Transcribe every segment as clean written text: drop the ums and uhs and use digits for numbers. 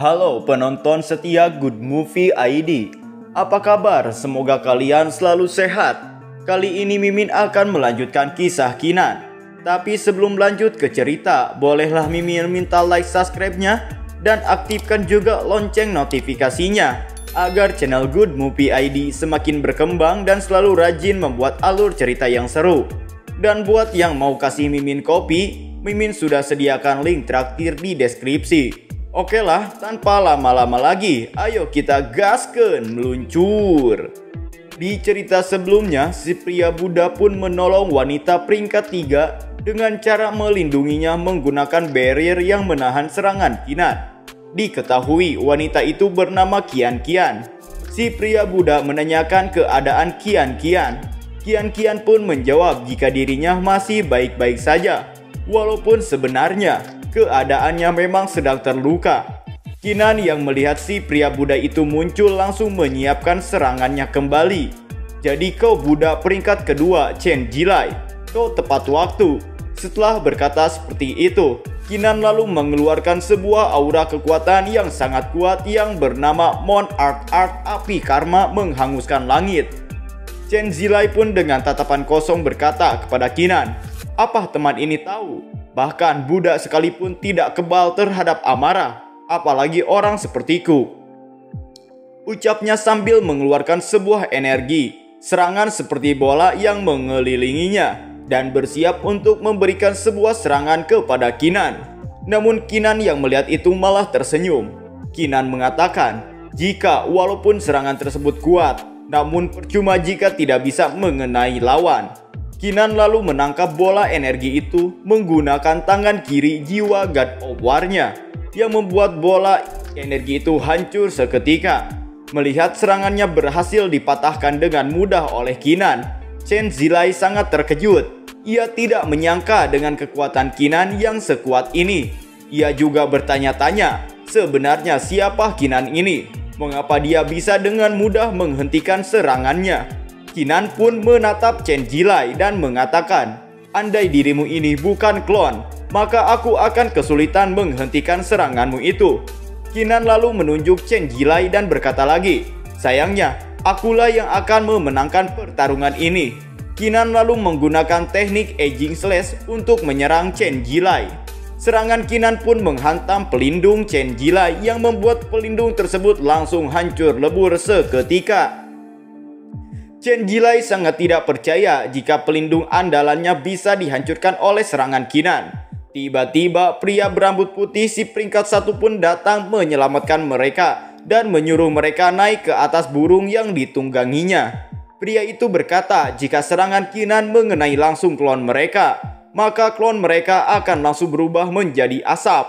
Halo penonton setia Good Movie ID. Apa kabar? Semoga kalian selalu sehat. Kali ini Mimin akan melanjutkan kisah Kinan. Tapi sebelum lanjut ke cerita, bolehlah Mimin minta like subscribe-nya dan aktifkan juga lonceng notifikasinya agar channel Good Movie ID semakin berkembang dan selalu rajin membuat alur cerita yang seru. Dan buat yang mau kasih Mimin kopi, Mimin sudah sediakan link traktir di deskripsi. Oke lah, tanpa lama-lama lagi, ayo kita gaskeun meluncur. Di cerita sebelumnya, si pria Buddha pun menolong wanita peringkat 3 dengan cara melindunginya menggunakan barrier yang menahan serangan Kinan. Diketahui wanita itu bernama Qian Qian. Si pria Buddha menanyakan keadaan Qian Qian. Qian Qian pun menjawab jika dirinya masih baik-baik saja, walaupun sebenarnya keadaannya memang sedang terluka. Kinan yang melihat si pria Buddha itu muncul langsung menyiapkan serangannya kembali. Jadi kau Buddha peringkat kedua, Chen Jilai. Kau tepat waktu. Setelah berkata seperti itu, Kinan lalu mengeluarkan sebuah aura kekuatan yang sangat kuat yang bernama Mon Art Api Karma menghanguskan langit. Chen Jilai pun dengan tatapan kosong berkata kepada Kinan, "Apa teman ini tahu? Bahkan Buddha sekalipun tidak kebal terhadap amarah, apalagi orang sepertiku." Ucapnya sambil mengeluarkan sebuah energi, serangan seperti bola yang mengelilinginya, dan bersiap untuk memberikan sebuah serangan kepada Kinan. Namun Kinan yang melihat itu malah tersenyum. Kinan mengatakan, jika walaupun serangan tersebut kuat, namun percuma jika tidak bisa mengenai lawan. Kinan lalu menangkap bola energi itu menggunakan tangan kiri jiwa God of War-nya yang membuat bola energi itu hancur seketika. Melihat serangannya berhasil dipatahkan dengan mudah oleh Kinan, Chen Jilai sangat terkejut. Ia tidak menyangka dengan kekuatan Kinan yang sekuat ini. Ia juga bertanya-tanya, sebenarnya siapa Kinan ini? Mengapa dia bisa dengan mudah menghentikan serangannya? Kinan pun menatap Chen Jilai dan mengatakan, andai dirimu ini bukan klon, maka aku akan kesulitan menghentikan seranganmu itu. Kinan lalu menunjuk Chen Jilai dan berkata lagi, sayangnya, akulah yang akan memenangkan pertarungan ini. Kinan lalu menggunakan teknik Aging Slash untuk menyerang Chen Jilai. Serangan Kinan pun menghantam pelindung Chen Jilai yang membuat pelindung tersebut langsung hancur lebur seketika. Chen Jilai sangat tidak percaya jika pelindung andalannya bisa dihancurkan oleh serangan Kinan. Tiba-tiba pria berambut putih si peringkat 1 pun datang menyelamatkan mereka dan menyuruh mereka naik ke atas burung yang ditungganginya. Pria itu berkata jika serangan Kinan mengenai langsung klon mereka, maka klon mereka akan langsung berubah menjadi asap.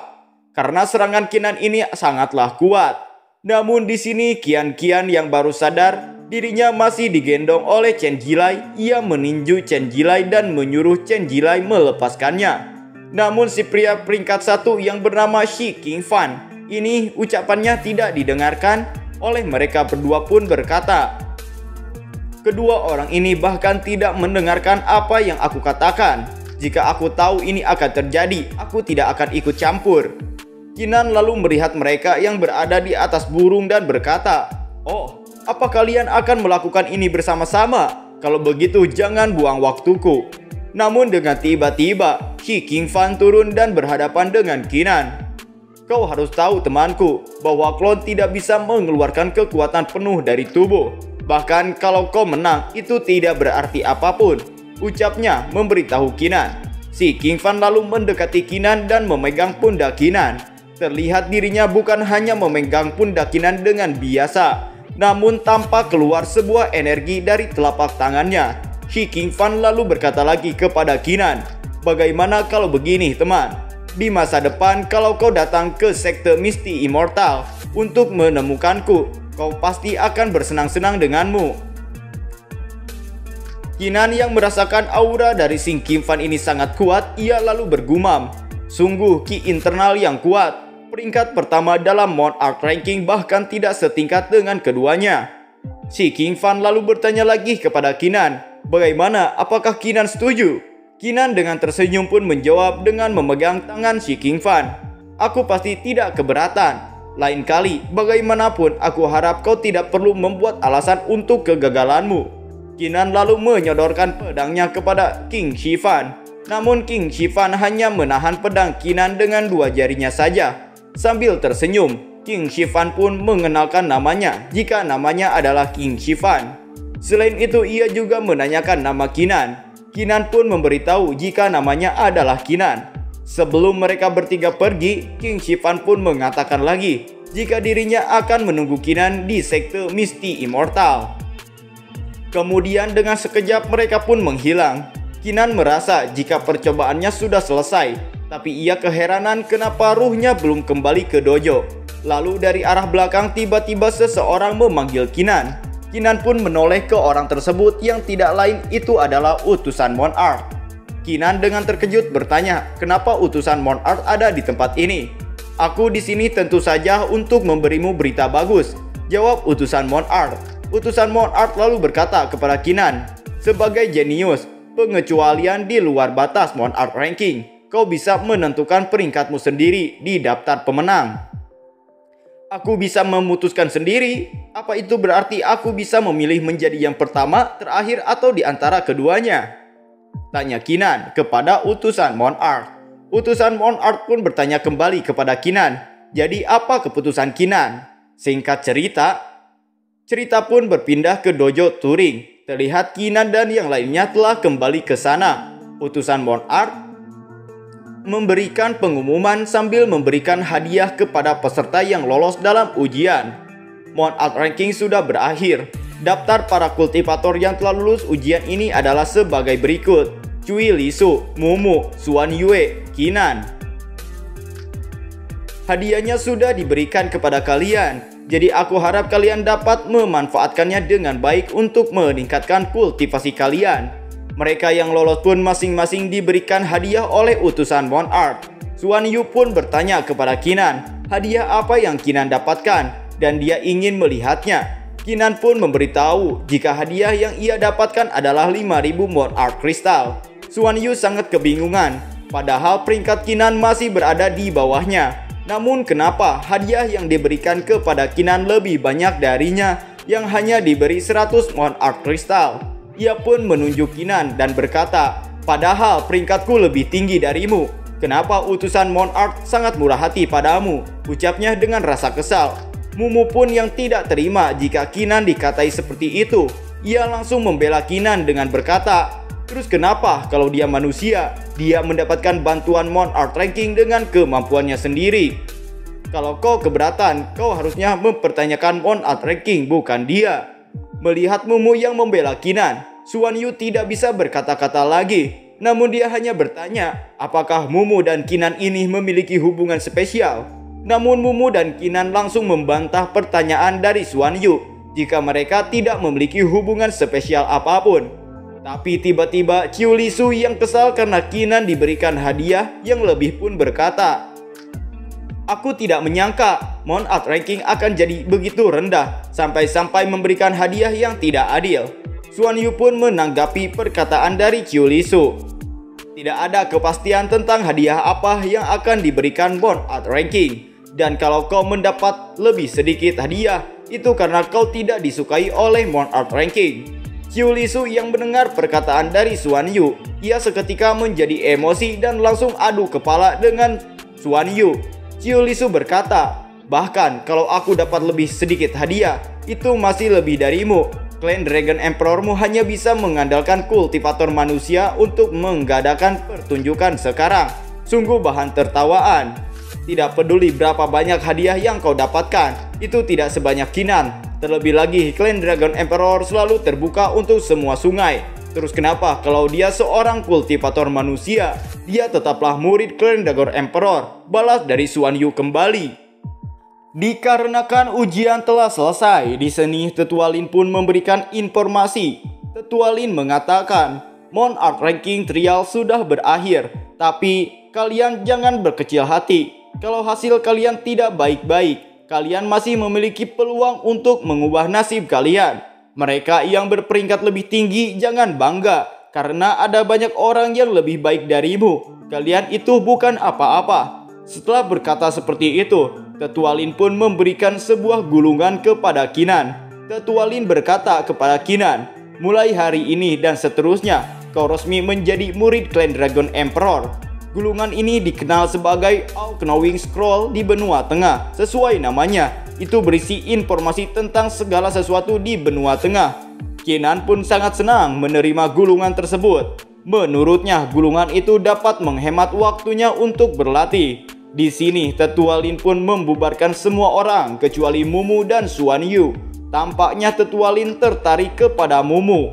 Karena serangan Kinan ini sangatlah kuat. Namun di sini Qian Qian yang baru sadar dirinya masih digendong oleh Chen Jilai. Ia meninju Chen Jilai dan menyuruh Chen Jilai melepaskannya. Namun si pria peringkat 1 yang bernama Shi Qingfan ini ucapannya tidak didengarkan oleh mereka berdua pun berkata, kedua orang ini bahkan tidak mendengarkan apa yang aku katakan. Jika aku tahu ini akan terjadi, aku tidak akan ikut campur. Kinan lalu melihat mereka yang berada di atas burung dan berkata, oh, apa kalian akan melakukan ini bersama-sama? Kalau begitu jangan buang waktuku. Namun dengan tiba-tiba, Shi Qingfan turun dan berhadapan dengan Kinan. Kau harus tahu temanku, bahwa klon tidak bisa mengeluarkan kekuatan penuh dari tubuh. Bahkan kalau kau menang, itu tidak berarti apapun. Ucapnya memberitahu Kinan. Shi Qingfan lalu mendekati Kinan dan memegang pundak Kinan. Terlihat dirinya bukan hanya memegang pundak Kinan dengan biasa, namun tampak keluar sebuah energi dari telapak tangannya. Shi Qingfan lalu berkata lagi kepada Kinan, bagaimana kalau begini teman? Di masa depan kalau kau datang ke sekte Misty Immortal untuk menemukanku, kau pasti akan bersenang-senang denganmu. Kinan yang merasakan aura dari Shi Qingfan ini sangat kuat, ia lalu bergumam, sungguh ki internal yang kuat. Peringkat pertama dalam Mon Art Ranking bahkan tidak setingkat dengan keduanya. Shi Qingfan lalu bertanya lagi kepada Kinan, bagaimana, apakah Kinan setuju? Kinan dengan tersenyum pun menjawab dengan memegang tangan Shi Qingfan. Aku pasti tidak keberatan. Lain kali, bagaimanapun aku harap kau tidak perlu membuat alasan untuk kegagalanmu. Kinan lalu menyodorkan pedangnya kepada King Shifan. Namun King Shifan hanya menahan pedang Kinan dengan 2 jarinya saja. Sambil tersenyum, King Shifan pun mengenalkan namanya jika namanya adalah King Shifan. Selain itu ia juga menanyakan nama Kinan. Kinan pun memberitahu jika namanya adalah Kinan. Sebelum mereka bertiga pergi, King Shifan pun mengatakan lagi jika dirinya akan menunggu Kinan di sekte Misty Immortal. Kemudian dengan sekejap mereka pun menghilang. Kinan merasa jika percobaannya sudah selesai, tapi ia keheranan kenapa ruhnya belum kembali ke dojo. Lalu dari arah belakang tiba-tiba seseorang memanggil Kinan. Kinan pun menoleh ke orang tersebut yang tidak lain itu adalah utusan Monarch. Kinan dengan terkejut bertanya, kenapa utusan Monarch ada di tempat ini? Aku di sini tentu saja untuk memberimu berita bagus, jawab utusan Monarch. Utusan Monarch lalu berkata kepada Kinan, sebagai jenius, pengecualian di luar batas Monarch ranking, kau bisa menentukan peringkatmu sendiri di daftar pemenang. Aku bisa memutuskan sendiri? Apa itu berarti aku bisa memilih menjadi yang pertama, terakhir, atau di antara keduanya? Tanya Kinan kepada utusan Monarch. Utusan Monarch pun bertanya kembali kepada Kinan. Jadi apa keputusan Kinan? Singkat cerita pun berpindah ke dojo Turing. Terlihat Kinan dan yang lainnya telah kembali ke sana. Utusan Monarch memberikan pengumuman sambil memberikan hadiah kepada peserta yang lolos dalam ujian. Monarch ranking sudah berakhir. Daftar para kultivator yang telah lulus ujian ini adalah sebagai berikut: Cui Lisu, Mumu, Suan Yue, Kinan. Hadiahnya sudah diberikan kepada kalian, jadi aku harap kalian dapat memanfaatkannya dengan baik untuk meningkatkan kultivasi kalian. Mereka yang lolos pun masing-masing diberikan hadiah oleh utusan Monarch. Suan Yu pun bertanya kepada Kinan, hadiah apa yang Kinan dapatkan, dan dia ingin melihatnya. Kinan pun memberitahu jika hadiah yang ia dapatkan adalah 5.000 Monarch Crystal. Suan Yu sangat kebingungan, padahal peringkat Kinan masih berada di bawahnya. Namun kenapa hadiah yang diberikan kepada Kinan lebih banyak darinya yang hanya diberi 100 Monarch Crystal? Ia pun menunjuk Kinan dan berkata, padahal peringkatku lebih tinggi darimu. Kenapa utusan Monarch sangat murah hati padamu? Ucapnya dengan rasa kesal. Mumu pun yang tidak terima jika Kinan dikatai seperti itu. Ia langsung membela Kinan dengan berkata, terus kenapa kalau dia manusia, dia mendapatkan bantuan Monarch ranking dengan kemampuannya sendiri? Kalau kau keberatan, kau harusnya mempertanyakan Monarch ranking, bukan dia. Melihat Mumu yang membela Kinan, Suan Yu tidak bisa berkata-kata lagi. Namun dia hanya bertanya, apakah Mumu dan Kinan ini memiliki hubungan spesial? Namun Mumu dan Kinan langsung membantah pertanyaan dari Suan Yu jika mereka tidak memiliki hubungan spesial apapun. Tapi tiba-tiba Ciu Lisu yang kesal karena Kinan diberikan hadiah yang lebih pun berkata, aku tidak menyangka Monarch ranking akan jadi begitu rendah sampai-sampai memberikan hadiah yang tidak adil. Suan Yu pun menanggapi perkataan dari Ciu Lisu. Tidak ada kepastian tentang hadiah apa yang akan diberikan Monarch ranking. Dan kalau kau mendapat lebih sedikit hadiah, itu karena kau tidak disukai oleh Monarch ranking. Ciu Lisu yang mendengar perkataan dari Suan Yu, ia seketika menjadi emosi dan langsung adu kepala dengan Suan Yu. Ciu Lisu berkata, bahkan kalau aku dapat lebih sedikit hadiah, itu masih lebih darimu. Klan Dragon Emperormu hanya bisa mengandalkan kultivator manusia untuk mengadakan pertunjukan sekarang. Sungguh bahan tertawaan. Tidak peduli berapa banyak hadiah yang kau dapatkan, itu tidak sebanyak Kinan. Terlebih lagi, Klan Dragon Emperor selalu terbuka untuk semua sungai. Terus kenapa kalau dia seorang kultivator manusia, dia tetaplah murid Klan Dragon Emperor? Balas dari Suan Yu kembali. Dikarenakan ujian telah selesai, di sini Tetua Lin pun memberikan informasi. Tetua Lin mengatakan, Monarch ranking trial sudah berakhir, tapi kalian jangan berkecil hati. Kalau hasil kalian tidak baik-baik, kalian masih memiliki peluang untuk mengubah nasib kalian. Mereka yang berperingkat lebih tinggi jangan bangga, karena ada banyak orang yang lebih baik darimu. Kalian itu bukan apa-apa. Setelah berkata seperti itu, Tetua Lin pun memberikan sebuah gulungan kepada Kinan. Tetua Lin berkata kepada Kinan, mulai hari ini dan seterusnya, kau resmi menjadi murid klan Dragon Emperor. Gulungan ini dikenal sebagai All-Knowing Scroll di benua tengah. Sesuai namanya, itu berisi informasi tentang segala sesuatu di benua tengah. Kinan pun sangat senang menerima gulungan tersebut. Menurutnya, gulungan itu dapat menghemat waktunya untuk berlatih. Di sini, Tetua Lin pun membubarkan semua orang kecuali Mumu dan Xuan Yu. Tampaknya Tetua Lin tertarik kepada Mumu.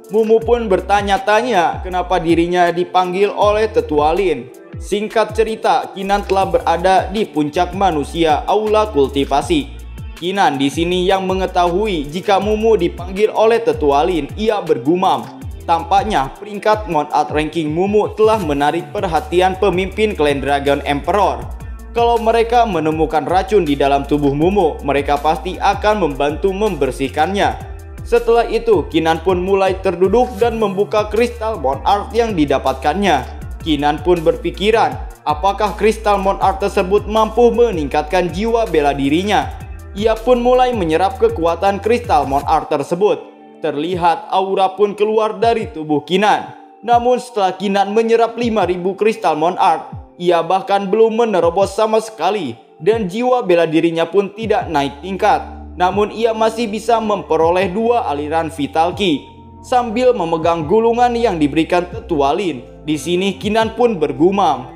Mumu pun bertanya-tanya kenapa dirinya dipanggil oleh Tetua Lin. Singkat cerita, Kinan telah berada di puncak manusia aula kultivasi. Kinan di sini yang mengetahui jika Mumu dipanggil oleh Tetua Lin, ia bergumam. Tampaknya peringkat Mount Art ranking Mumu telah menarik perhatian pemimpin klan Dragon Emperor. Kalau mereka menemukan racun di dalam tubuh Mumu, mereka pasti akan membantu membersihkannya. Setelah itu, Kinan pun mulai terduduk dan membuka kristal Mount Art yang didapatkannya. Kinan pun berpikiran, apakah kristal Mount Art tersebut mampu meningkatkan jiwa bela dirinya. Ia pun mulai menyerap kekuatan kristal Mount Art tersebut. Terlihat aura pun keluar dari tubuh Kinan. Namun setelah Kinan menyerap 5000 kristal Mount Art, ia bahkan belum menerobos sama sekali. Dan jiwa bela dirinya pun tidak naik tingkat. Namun ia masih bisa memperoleh 2 aliran Vital Ki. Sambil memegang gulungan yang diberikan Tetua Lin, di sini Kinan pun bergumam.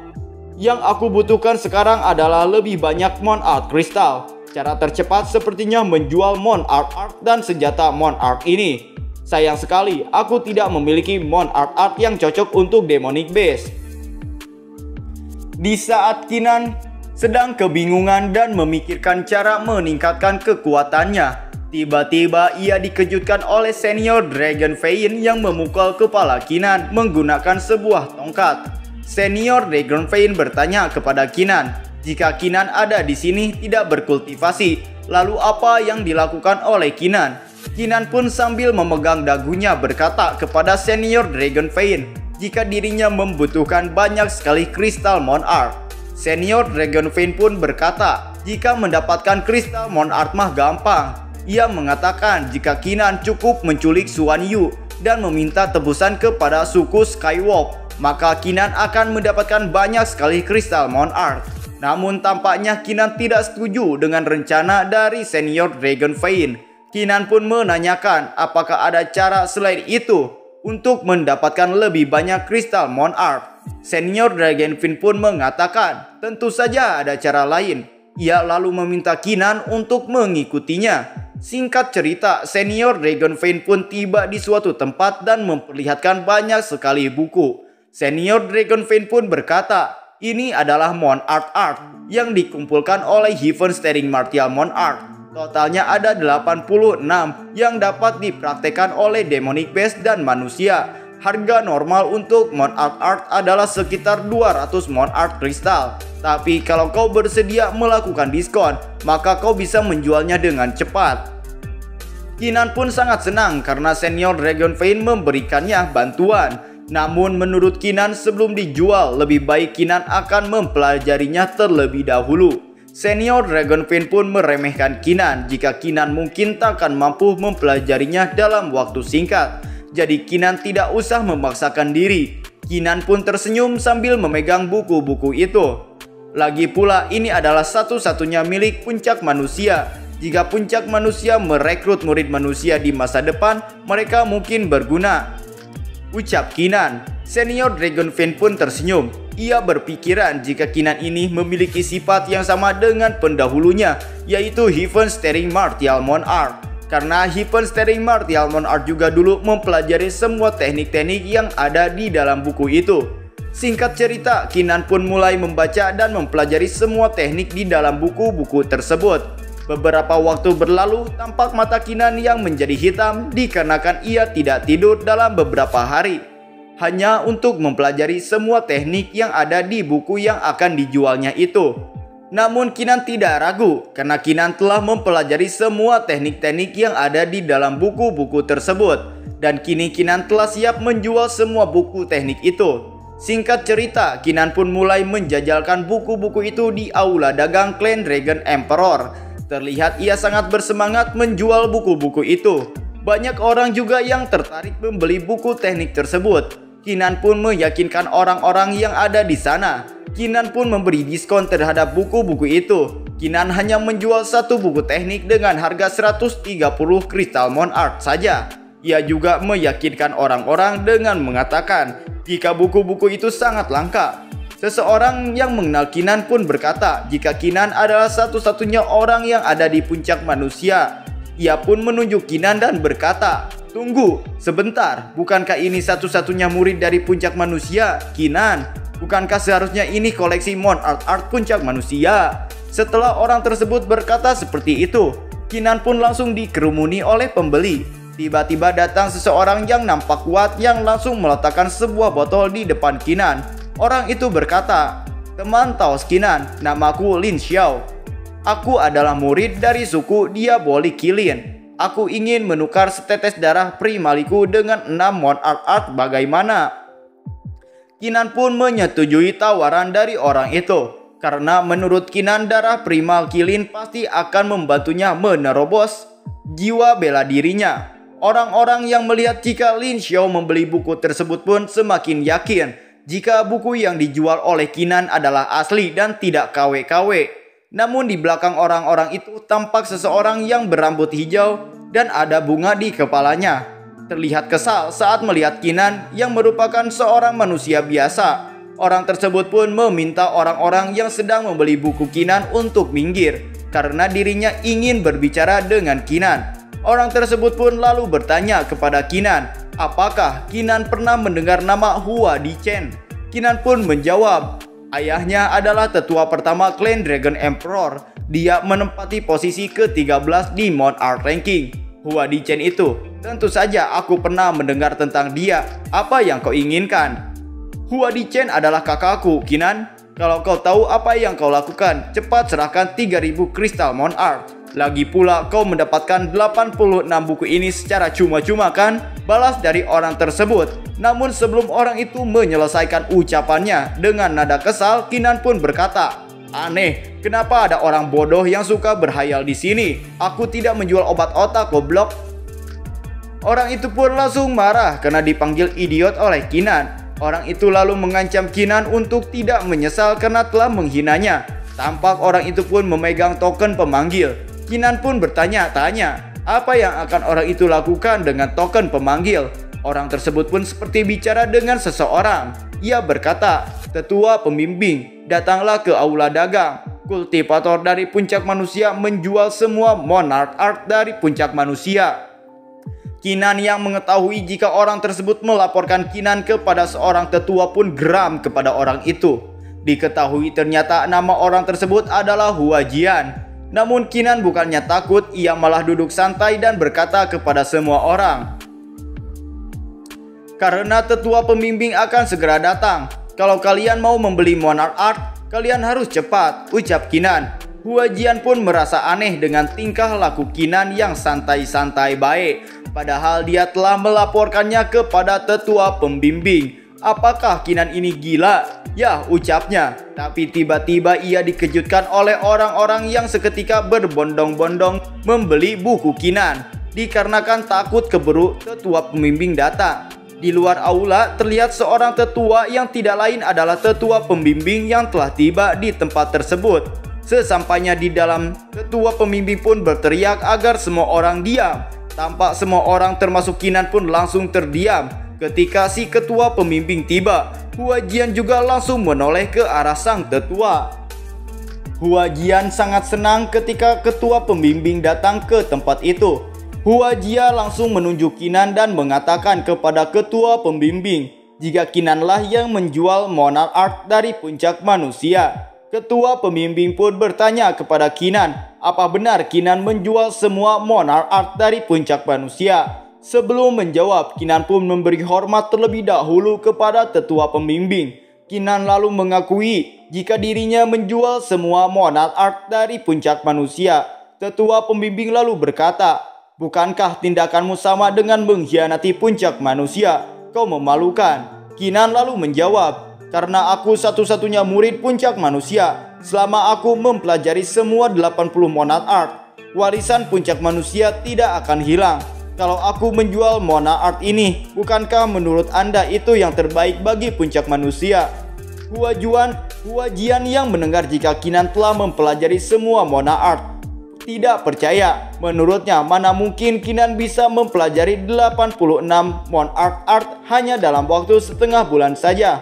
Yang aku butuhkan sekarang adalah lebih banyak Mount Art Crystal. Cara tercepat sepertinya menjual Mount Art dan senjata Mount Art ini. Sayang sekali, aku tidak memiliki Mount Art yang cocok untuk Demonic Base. Di saat Kinan sedang kebingungan dan memikirkan cara meningkatkan kekuatannya, tiba-tiba ia dikejutkan oleh senior Dragon Vane yang memukul kepala Kinan menggunakan sebuah tongkat. Senior Dragon Vane bertanya kepada Kinan, jika Kinan ada di sini tidak berkultivasi, lalu apa yang dilakukan oleh Kinan? Kinan pun sambil memegang dagunya berkata kepada senior Dragon Vane, jika dirinya membutuhkan banyak sekali kristal Mount Art. Senior Dragon Vane pun berkata, jika mendapatkan kristal Mount Art mah gampang. Ia mengatakan jika Kinan cukup menculik Xuan Yu dan meminta tebusan kepada suku Skywalk, maka Kinan akan mendapatkan banyak sekali kristal Mount Art. Namun tampaknya Kinan tidak setuju dengan rencana dari senior Dragon Vane. Kinan pun menanyakan apakah ada cara selain itu untuk mendapatkan lebih banyak kristal Mount Art. Senior Dragon Vane pun mengatakan tentu saja ada cara lain. Ia lalu meminta Kinan untuk mengikutinya. Singkat cerita, senior Dragon Vane pun tiba di suatu tempat dan memperlihatkan banyak sekali buku. Senior Dragon Vane pun berkata, ini adalah Mount Art yang dikumpulkan oleh Heaven Staring Martial Mount Art. Totalnya ada 86 yang dapat dipraktekkan oleh Demonic Base dan manusia. Harga normal untuk Mount Art adalah sekitar 200 Mount Art Crystal. Tapi kalau kau bersedia melakukan diskon, maka kau bisa menjualnya dengan cepat. Kinan pun sangat senang karena senior Dragon Vane memberikannya bantuan. Namun menurut Kinan sebelum dijual, lebih baik Kinan akan mempelajarinya terlebih dahulu. Senior Dragon Vane pun meremehkan Kinan jika Kinan mungkin takkan mampu mempelajarinya dalam waktu singkat. Jadi Kinan tidak usah memaksakan diri. Kinan pun tersenyum sambil memegang buku-buku itu. Lagi pula ini adalah satu-satunya milik puncak manusia. Jika puncak manusia merekrut murid manusia di masa depan, mereka mungkin berguna, ucap Kinan. Senior Dragon Vane pun tersenyum. Ia berpikiran jika Kinan ini memiliki sifat yang sama dengan pendahulunya, yaitu Heaven Staring Martial Mount Art. Karena Heaven Staring Martial Mount Art juga dulu mempelajari semua teknik-teknik yang ada di dalam buku itu. Singkat cerita, Kinan pun mulai membaca dan mempelajari semua teknik di dalam buku-buku tersebut. Beberapa waktu berlalu, tampak mata Kinan yang menjadi hitam dikarenakan ia tidak tidur dalam beberapa hari. Hanya untuk mempelajari semua teknik yang ada di buku yang akan dijualnya itu. Namun Kinan tidak ragu karena Kinan telah mempelajari semua teknik-teknik yang ada di dalam buku-buku tersebut. Dan kini Kinan telah siap menjual semua buku teknik itu. Singkat cerita, Kinan pun mulai menjajalkan buku-buku itu di aula dagang klan Dragon Emperor. Terlihat ia sangat bersemangat menjual buku-buku itu. Banyak orang juga yang tertarik membeli buku teknik tersebut. Kinan pun meyakinkan orang-orang yang ada di sana. Kinan pun memberi diskon terhadap buku-buku itu. Kinan hanya menjual satu buku teknik dengan harga 130 Crystal Moon Art saja. Ia juga meyakinkan orang-orang dengan mengatakan jika buku-buku itu sangat langka. Seseorang yang mengenal Kinan pun berkata jika Kinan adalah satu-satunya orang yang ada di puncak manusia. Ia pun menunjuk Kinan dan berkata, "Tunggu, sebentar, bukankah ini satu-satunya murid dari puncak manusia, Kinan? Bukankah seharusnya ini koleksi Moon Art puncak manusia?" Setelah orang tersebut berkata seperti itu, Kinan pun langsung dikerumuni oleh pembeli. Tiba-tiba datang seseorang yang nampak kuat yang langsung meletakkan sebuah botol di depan Kinan. Orang itu berkata, "Teman Taos Kinan, namaku Lin Xiao. Aku adalah murid dari suku Diabolic Kilin. Aku ingin menukar setetes darah primaliku dengan 6 Moon Art bagaimana?" Kinan pun menyetujui tawaran dari orang itu. Karena menurut Kinan darah primal Kilin pasti akan membantunya menerobos jiwa bela dirinya. Orang-orang yang melihat jika Lin Xiao membeli buku tersebut pun semakin yakin jika buku yang dijual oleh Kinan adalah asli dan tidak KW-KW. Namun di belakang orang-orang itu tampak seseorang yang berambut hijau dan ada bunga di kepalanya. Terlihat kesal saat melihat Kinan yang merupakan seorang manusia biasa. Orang tersebut pun meminta orang-orang yang sedang membeli buku Kinan untuk minggir karena dirinya ingin berbicara dengan Kinan. Orang tersebut pun lalu bertanya kepada Kinan, apakah Kinan pernah mendengar nama Hua Di-chen? Kinan pun menjawab, ayahnya adalah tetua pertama klan Dragon Emperor. Dia menempati posisi ke-13 di Moon Art Ranking. Hua Di-chen itu, tentu saja aku pernah mendengar tentang dia. Apa yang kau inginkan? Hua Di-chen adalah kakakku, Kinan. Kalau kau tahu apa yang kau lakukan, cepat serahkan 3000 Crystal Moon Art. Lagi pula kau mendapatkan 86 buku ini secara cuma-cuma kan? Balas dari orang tersebut. Namun sebelum orang itu menyelesaikan ucapannya, dengan nada kesal, Kinan pun berkata, "Aneh, kenapa ada orang bodoh yang suka berhayal di sini? Aku tidak menjual obat otak, goblok." Orang itu pun langsung marah karena dipanggil idiot oleh Kinan. Orang itu lalu mengancam Kinan untuk tidak menyesal karena telah menghinanya. Tampak orang itu pun memegang token pemanggil. Kinan pun bertanya-tanya, apa yang akan orang itu lakukan dengan token pemanggil? Orang tersebut pun seperti bicara dengan seseorang. Ia berkata, "Tetua pembimbing, datanglah ke aula dagang. Kultivator dari puncak manusia menjual semua Moon Art dari puncak manusia." Kinan yang mengetahui jika orang tersebut melaporkan Kinan kepada seorang tetua pun geram kepada orang itu. Diketahui ternyata nama orang tersebut adalah Hua Jian. Namun Kinan bukannya takut, ia malah duduk santai dan berkata kepada semua orang, "Karena tetua pembimbing akan segera datang. Kalau kalian mau membeli Moon Art, kalian harus cepat," ucap Kinan. Hua Jian pun merasa aneh dengan tingkah laku Kinan yang santai-santai baik. Padahal dia telah melaporkannya kepada tetua pembimbing. Apakah Kinan ini gila? Ya, ucapnya. Tapi tiba-tiba ia dikejutkan oleh orang-orang yang seketika berbondong-bondong membeli buku Kinan. Dikarenakan takut keburu tetua pembimbing datang. Di luar aula terlihat seorang tetua yang tidak lain adalah tetua pembimbing yang telah tiba di tempat tersebut. Sesampainya di dalam, tetua pembimbing pun berteriak agar semua orang diam. Tampak semua orang termasuk Kinan pun langsung terdiam. Ketika si ketua pembimbing tiba, Hua Jian juga langsung menoleh ke arah sang tetua. Hua Jian sangat senang ketika ketua pembimbing datang ke tempat itu. Hua Jian langsung menunjuk Kinan dan mengatakan kepada ketua pembimbing jika Kinanlah yang menjual Moon Art dari puncak manusia. Ketua pembimbing pun bertanya kepada Kinan, apa benar Kinan menjual semua Moon Art dari puncak manusia? Sebelum menjawab, Kinan pun memberi hormat terlebih dahulu kepada tetua pembimbing. Kinan lalu mengakui jika dirinya menjual semua Moon Art dari puncak manusia. Tetua pembimbing lalu berkata, "Bukankah tindakanmu sama dengan mengkhianati puncak manusia? Kau memalukan." Kinan lalu menjawab, karena aku satu-satunya murid puncak manusia. Selama aku mempelajari semua 80 monad art, warisan puncak manusia tidak akan hilang. Kalau aku menjual Mona Art ini, bukankah menurut Anda itu yang terbaik bagi puncak manusia? Hua Jian yang mendengar jika Qinan telah mempelajari semua Mona Art tidak percaya. Menurutnya, mana mungkin Qinan bisa mempelajari 86 Mona Art hanya dalam waktu setengah bulan saja.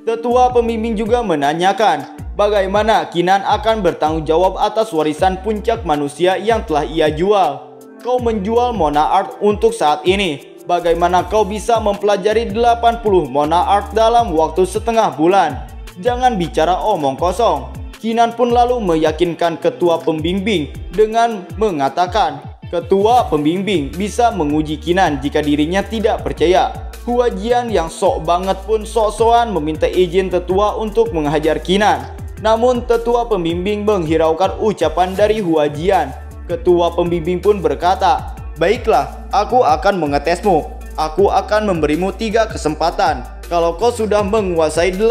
Tetua pembimbing juga menanyakan, bagaimana Qinan akan bertanggung jawab atas warisan puncak manusia yang telah ia jual? Kau menjual Mona Art untuk saat ini. Bagaimana kau bisa mempelajari 80 Mona Art dalam waktu setengah bulan? Jangan bicara omong kosong. Qinan pun lalu meyakinkan ketua pembimbing dengan mengatakan, ketua pembimbing bisa menguji Qinan jika dirinya tidak percaya. Hua Jian yang sok banget pun sok-sokan meminta izin tetua untuk menghajar Qinan. Namun tetua pembimbing menghiraukan ucapan dari Hua Jian. Ketua pembimbing pun berkata, baiklah, aku akan mengetesmu. Aku akan memberimu 3 kesempatan. Kalau kau sudah menguasai 80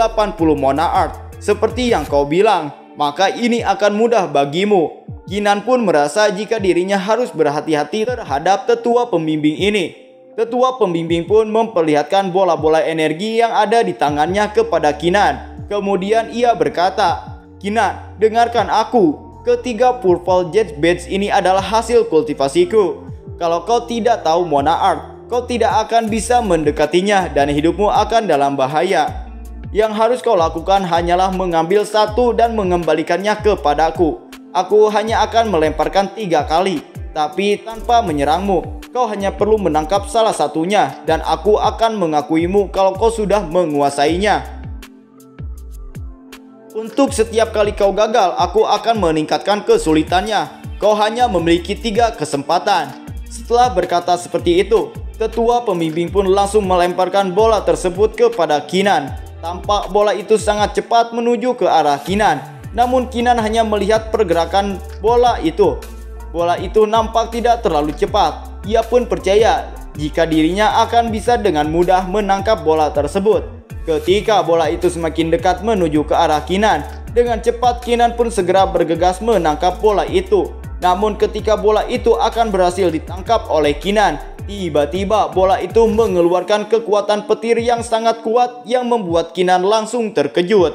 Mona Art seperti yang kau bilang, maka ini akan mudah bagimu. Qinan pun merasa jika dirinya harus berhati-hati terhadap tetua pembimbing ini. Tetua pembimbing pun memperlihatkan bola-bola energi yang ada di tangannya kepada Qinan. Kemudian ia berkata, Qinan, dengarkan aku. Ketiga Purple Jet Badge ini adalah hasil kultivasiku. Kalau kau tidak tahu Mona Art, kau tidak akan bisa mendekatinya dan hidupmu akan dalam bahaya. Yang harus kau lakukan hanyalah mengambil satu dan mengembalikannya kepadaku. Aku hanya akan melemparkan 3 kali, tapi tanpa menyerangmu. Kau hanya perlu menangkap salah satunya dan aku akan mengakuimu kalau kau sudah menguasainya. Untuk setiap kali kau gagal, aku akan meningkatkan kesulitannya. Kau hanya memiliki 3 kesempatan. Setelah berkata seperti itu, tetua pembimbing pun langsung melemparkan bola tersebut kepada Qinan. Tampak bola itu sangat cepat menuju ke arah Qinan. Namun Qinan hanya melihat pergerakan bola itu. Bola itu nampak tidak terlalu cepat. Ia pun percaya jika dirinya akan bisa dengan mudah menangkap bola tersebut. Ketika bola itu semakin dekat menuju ke arah Qinan, dengan cepat Qinan pun segera bergegas menangkap bola itu. Namun ketika bola itu akan berhasil ditangkap oleh Qinan, tiba-tiba bola itu mengeluarkan kekuatan petir yang sangat kuat yang membuat Qinan langsung terkejut.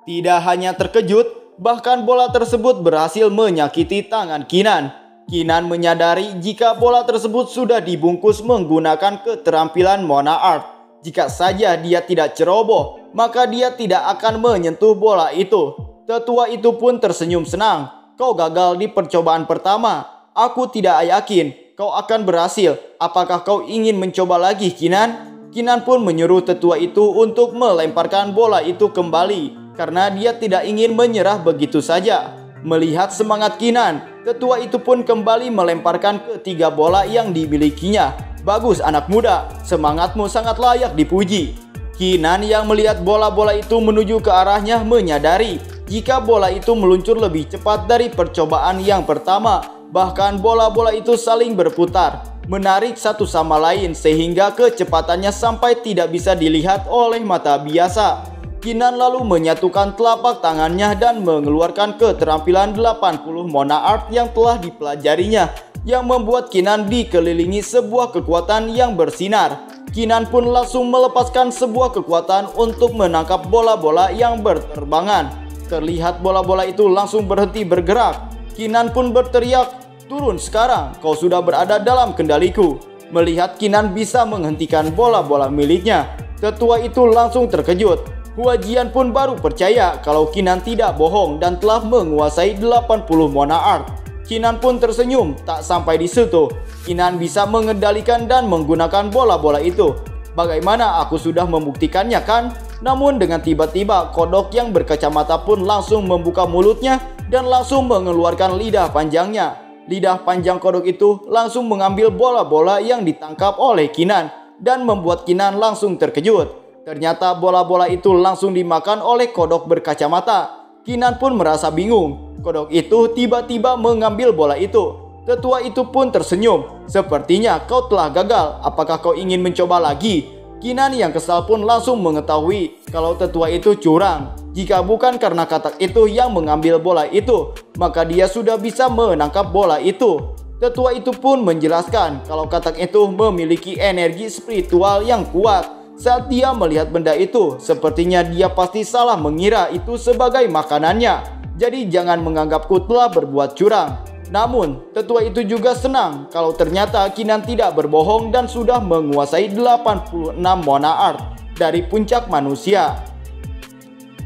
Tidak hanya terkejut, bahkan bola tersebut berhasil menyakiti tangan Qinan. Qinan menyadari jika bola tersebut sudah dibungkus menggunakan keterampilan Mona Art. Jika saja dia tidak ceroboh, maka dia tidak akan menyentuh bola itu. Tetua itu pun tersenyum senang. Kau gagal di percobaan pertama. Aku tidak yakin kau akan berhasil. Apakah kau ingin mencoba lagi, Qinan? Qinan pun menyuruh tetua itu untuk melemparkan bola itu kembali, karena dia tidak ingin menyerah begitu saja. Melihat semangat Qinan, tetua itu pun kembali melemparkan ketiga bola yang dimilikinya. Bagus anak muda, semangatmu sangat layak dipuji. Qinan yang melihat bola-bola itu menuju ke arahnya menyadari jika bola itu meluncur lebih cepat dari percobaan yang pertama. Bahkan bola-bola itu saling berputar, menarik satu sama lain sehingga kecepatannya sampai tidak bisa dilihat oleh mata biasa. Qinan lalu menyatukan telapak tangannya dan mengeluarkan keterampilan 80 Mona Art yang telah dipelajarinya, yang membuat Qinan dikelilingi sebuah kekuatan yang bersinar. Qinan pun langsung melepaskan sebuah kekuatan untuk menangkap bola-bola yang berterbangan. Terlihat bola-bola itu langsung berhenti bergerak. Qinan pun berteriak, turun sekarang, kau sudah berada dalam kendaliku. Melihat Qinan bisa menghentikan bola-bola miliknya, tetua itu langsung terkejut. Hua Jian pun baru percaya kalau Qinan tidak bohong dan telah menguasai 80 Mona Art. Qinan pun tersenyum. Tak sampai di situ, Qinan bisa mengendalikan dan menggunakan bola-bola itu. Bagaimana aku sudah membuktikannya kan? Namun dengan tiba-tiba kodok yang berkacamata pun langsung membuka mulutnya dan langsung mengeluarkan lidah panjangnya. Lidah panjang kodok itu langsung mengambil bola-bola yang ditangkap oleh Qinan dan membuat Qinan langsung terkejut. Ternyata bola-bola itu langsung dimakan oleh kodok berkacamata. Qinan pun merasa bingung. Kodok itu tiba-tiba mengambil bola itu. Tetua itu pun tersenyum. Sepertinya kau telah gagal. Apakah kau ingin mencoba lagi? Kinan yang kesal pun langsung mengetahui kalau tetua itu curang. Jika bukan karena katak itu yang mengambil bola itu, maka dia sudah bisa menangkap bola itu. Tetua itu pun menjelaskan kalau katak itu memiliki energi spiritual yang kuat. Saat dia melihat benda itu, sepertinya dia pasti salah mengira itu sebagai makanannya. Jadi jangan menganggapku telah berbuat curang. Namun, tetua itu juga senang kalau ternyata Kinan tidak berbohong dan sudah menguasai 86 Mona Art dari puncak manusia.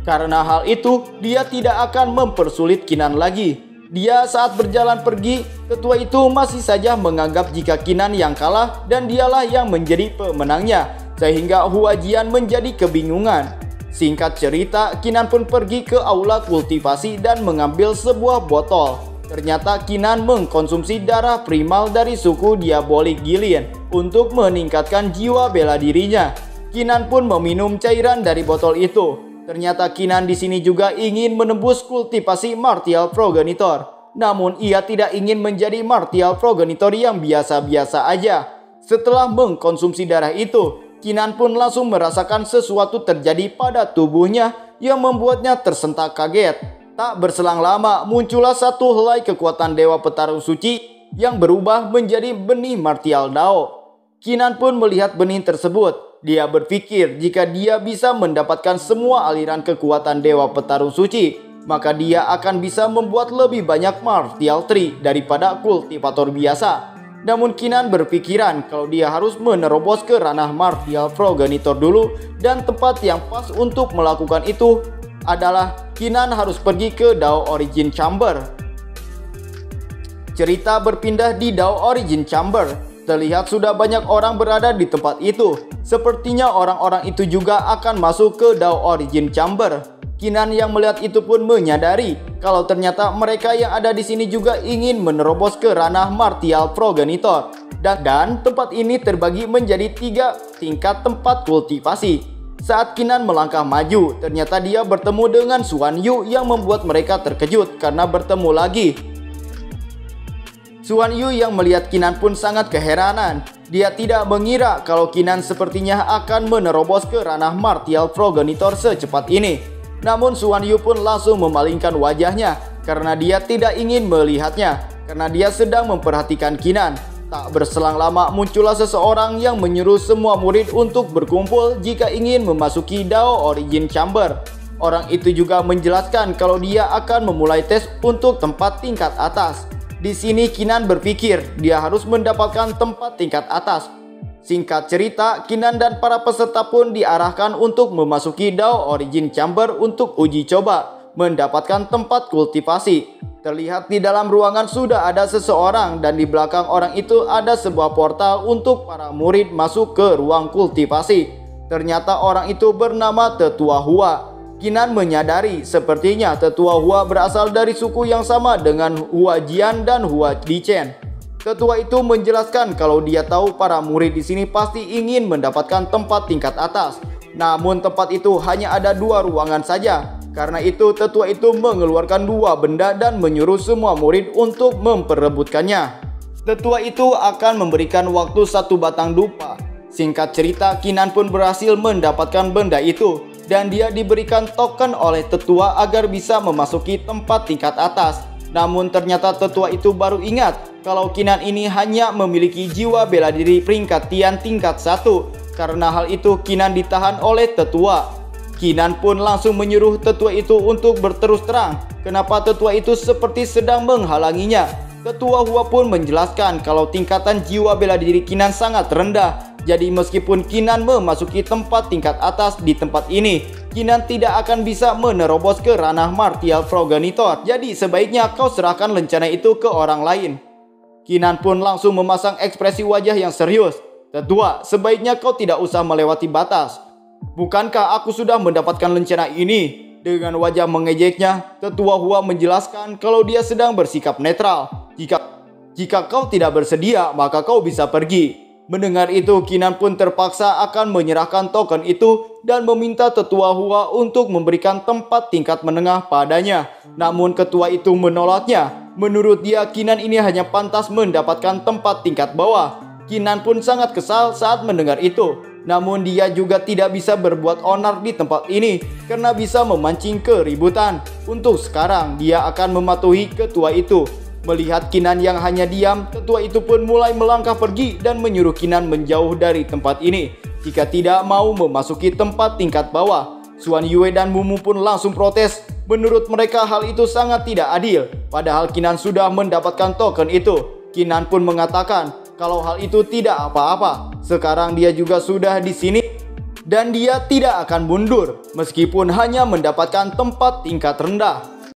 Karena hal itu, dia tidak akan mempersulit Kinan lagi. Dia saat berjalan pergi, tetua itu masih saja menganggap jika Kinan yang kalah dan dialah yang menjadi pemenangnya, sehingga Huajian menjadi kebingungan. Singkat cerita, Kinan pun pergi ke aula kultivasi dan mengambil sebuah botol. Ternyata Kinan mengkonsumsi darah primal dari suku Diabolik Gillian untuk meningkatkan jiwa bela dirinya. Kinan pun meminum cairan dari botol itu. Ternyata Kinan di sini juga ingin menembus kultivasi Martial Progenitor. Namun ia tidak ingin menjadi Martial Progenitor yang biasa-biasa aja. Setelah mengkonsumsi darah itu, Kinan pun langsung merasakan sesuatu terjadi pada tubuhnya yang membuatnya tersentak kaget. Tak berselang lama, muncullah satu helai kekuatan Dewa Petarung Suci yang berubah menjadi benih Martial Dao. Kinan pun melihat benih tersebut. Dia berpikir jika dia bisa mendapatkan semua aliran kekuatan Dewa Petarung Suci, maka dia akan bisa membuat lebih banyak Martial Tree daripada kultivator biasa. Namun Kinan berpikiran kalau dia harus menerobos ke ranah Martial Progenitor dulu, dan tempat yang pas untuk melakukan itu adalah Kinan harus pergi ke Dao Origin Chamber. Cerita berpindah di Dao Origin Chamber. Terlihat sudah banyak orang berada di tempat itu. Sepertinya orang-orang itu juga akan masuk ke Dao Origin Chamber. Kinan yang melihat itu pun menyadari kalau ternyata mereka yang ada di sini juga ingin menerobos ke ranah Martial Progenitor. Dan tempat ini terbagi menjadi 3 tingkat tempat kultivasi. Saat Kinan melangkah maju, ternyata dia bertemu dengan Xuan Yu yang membuat mereka terkejut karena bertemu lagi. Xuan Yu yang melihat Kinan pun sangat keheranan. Dia tidak mengira kalau Kinan sepertinya akan menerobos ke ranah Martial Progenitor secepat ini. Namun Xuan Yu pun langsung memalingkan wajahnya karena dia tidak ingin melihatnya, karena dia sedang memperhatikan Kinan. Tak berselang lama muncullah seseorang yang menyuruh semua murid untuk berkumpul jika ingin memasuki Dao Origin Chamber. Orang itu juga menjelaskan kalau dia akan memulai tes untuk tempat tingkat atas. Di sini Kinan berpikir dia harus mendapatkan tempat tingkat atas. Singkat cerita, Kinan dan para peserta pun diarahkan untuk memasuki Dao Origin Chamber untuk uji coba mendapatkan tempat kultivasi. Terlihat di dalam ruangan sudah ada seseorang dan di belakang orang itu ada sebuah portal untuk para murid masuk ke ruang kultivasi. Ternyata orang itu bernama Tetua Hua. Kinan menyadari sepertinya Tetua Hua berasal dari suku yang sama dengan Hua Jian dan Hua Dichen. Tetua itu menjelaskan kalau dia tahu para murid di sini pasti ingin mendapatkan tempat tingkat atas. Namun tempat itu hanya ada 2 ruangan saja. Karena itu tetua itu mengeluarkan 2 benda dan menyuruh semua murid untuk memperebutkannya. Tetua itu akan memberikan waktu 1 batang dupa. Singkat cerita, Kinan pun berhasil mendapatkan benda itu. Dan dia diberikan token oleh tetua agar bisa memasuki tempat tingkat atas. Namun ternyata tetua itu baru ingat kalau Kinan ini hanya memiliki jiwa bela diri peringkat Tian tingkat 1. Karena hal itu Kinan ditahan oleh tetua. Kinan pun langsung menyuruh tetua itu untuk berterus terang kenapa tetua itu seperti sedang menghalanginya. Tetua Hua pun menjelaskan kalau tingkatan jiwa bela diri Kinan sangat rendah. Jadi meskipun Kinan memasuki tempat tingkat atas di tempat ini, Kinan tidak akan bisa menerobos ke ranah Martial Progenitor. Jadi sebaiknya kau serahkan lencana itu ke orang lain. Kinan pun langsung memasang ekspresi wajah yang serius. Tetua, sebaiknya kau tidak usah melewati batas. Bukankah aku sudah mendapatkan lencana ini? Dengan wajah mengejeknya, Tetua Hua menjelaskan kalau dia sedang bersikap netral. Jika kau tidak bersedia, maka kau bisa pergi. Mendengar itu, Kinan pun terpaksa akan menyerahkan token itu dan meminta Tetua Hua untuk memberikan tempat tingkat menengah padanya. Namun ketua itu menolaknya. Menurut dia, Kinan ini hanya pantas mendapatkan tempat tingkat bawah. Kinan pun sangat kesal saat mendengar itu. Namun dia juga tidak bisa berbuat onar di tempat ini karena bisa memancing keributan. Untuk sekarang dia akan mematuhi ketua itu. Melihat Kinan yang hanya diam, ketua itu pun mulai melangkah pergi dan menyuruh Kinan menjauh dari tempat ini jika tidak mau memasuki tempat tingkat bawah. Xuan Yue dan Mumu pun langsung protes. Menurut mereka hal itu sangat tidak adil, padahal Kinan sudah mendapatkan token itu. Kinan pun mengatakan kalau hal itu tidak apa-apa. Sekarang dia juga sudah di sini dan dia tidak akan mundur meskipun hanya mendapatkan tempat tingkat rendah.